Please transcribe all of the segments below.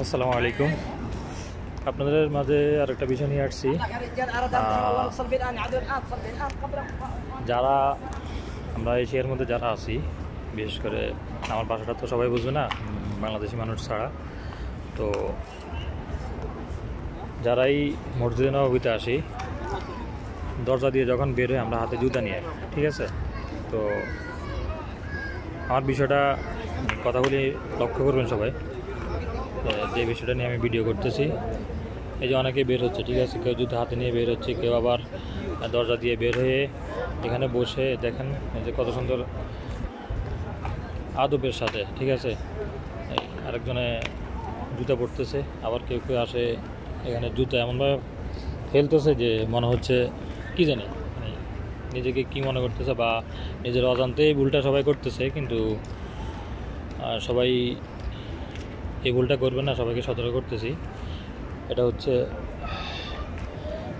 আসসালামু আলাইকুম। আপনাদের মাঝে আরেকটা বিষয় নিয়ে আসছি। যারা আমরা এশিয়ার মধ্যে যারা আছি, বিশেষ করে আমার ভাষাটা তো সবাই বুঝবে না বাংলাদেশি মানুষ ছাড়া, তো যারাই মসজিদে নববীতে আসি, দরজা দিয়ে যখন বের হই আমরা হাতে জুতা নিয়ে, ঠিক আছে? তো আমার বিষয়টা কথাগুলি লক্ষ্য করবেন সবাই, যে বিষয়টা নিয়ে আমি ভিডিও করতেছি। এই যে অনেকে বের হচ্ছে, ঠিক আছে, কেউ জুতা হাতে নিয়ে বের হচ্ছে, কেউ আবার দরজা দিয়ে বের হয়ে এখানে বসে দেখেন যে কত সুন্দর আদবের সাথে, ঠিক আছে, এই আরেকজনে জুতা পরতেছে, আবার কেউ কেউ আসে এখানে জুতা এমনভাবে ফেলতেছে যে মনে হচ্ছে কি জানি, মানে নিজেকে কি মনে করতেছে বা নিজের অজান্তেই ভুলটা সবাই করতেছে, কিন্তু সবাই এই ভুলটা করবে না, সবাইকে সতর্ক করতেছি। এটা হচ্ছে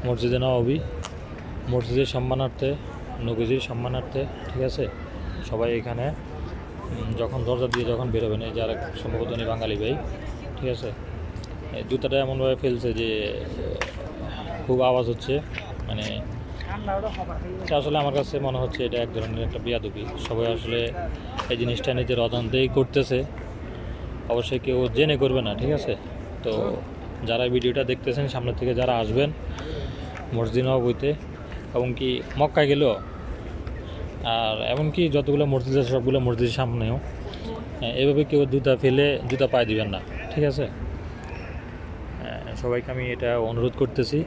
মসজিদে নববী, মসজিদের সম্মানার্থে, নবীজির সম্মানার্থে, ঠিক আছে? সবাই এখানে যখন দরজা দিয়ে যখন বেরোবেন, এই যারা সম্ভবত উনি বাঙালি ভাই, ঠিক আছে, জুতাটা এমনভাবে ফেলছে যে খুব আওয়াজ হচ্ছে, মানে আসলে আমার কাছে মনে হচ্ছে এটা এক ধরনের একটা বেয়াদবি। সবাই আসলে এই জিনিসটা নিজের অজান্তেই করতেছে, অবশ্যই কেউ জেনে করবে না, ঠিক আছে? তো যারা ভিডিওটা দেখতেছেন, সামনে থেকে যারা আসবেন মসজিদ নববীতে, এমনকি মক্কায় গেলেও, আর এমনকি যতগুলো মসজিদ আছে সবগুলো মসজিদের সামনেও এভাবে কেউ জুতা ফেলে জুতা পায়ে দিবেন না, ঠিক আছে? সবাইকে আমি এটা অনুরোধ করতেছি,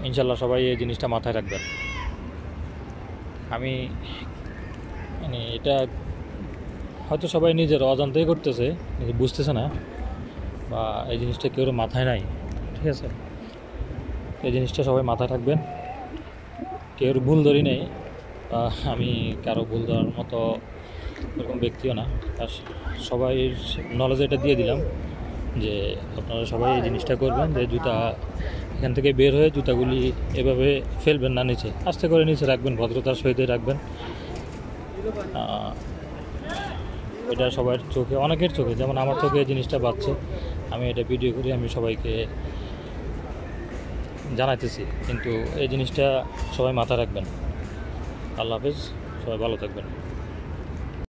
ইনশাল্লাহ সবাই এই জিনিসটা মাথায় রাখবেন। আমি মানে এটা হয়তো সবাই নিজের অজান্তেই করতেছে, নিজে বুঝতেছে না, বা এই জিনিসটা কেউ মাথায় নাই, ঠিক আছে? এই জিনিসটা সবাই মাথায় রাখবেন। কেউ ভুল ধরি নেই, আমি কারো ভুল ধরার মতো এরকম ব্যক্তিও না, আর সবাই নলেজ এটা দিয়ে দিলাম যে আপনারা সবাই এই জিনিসটা করবেন, যে জুতা এখান থেকে বের হয়ে জুতাগুলি এভাবে ফেলবেন না, নিচে আস্তে করে নিচে রাখবেন, ভদ্রতার সহিত রাখবেন। এটা সবার চোখে, অনেকের চোখে, যেমন আমার চোখে এই জিনিসটা বাজছে, আমি এটা ভিডিও করি, আমি সবাইকে জানাইতেছি, কিন্তু এই জিনিসটা সবাই মাথায় রাখবেন। আল্লাহ হাফেজ, সবাই ভালো থাকবেন।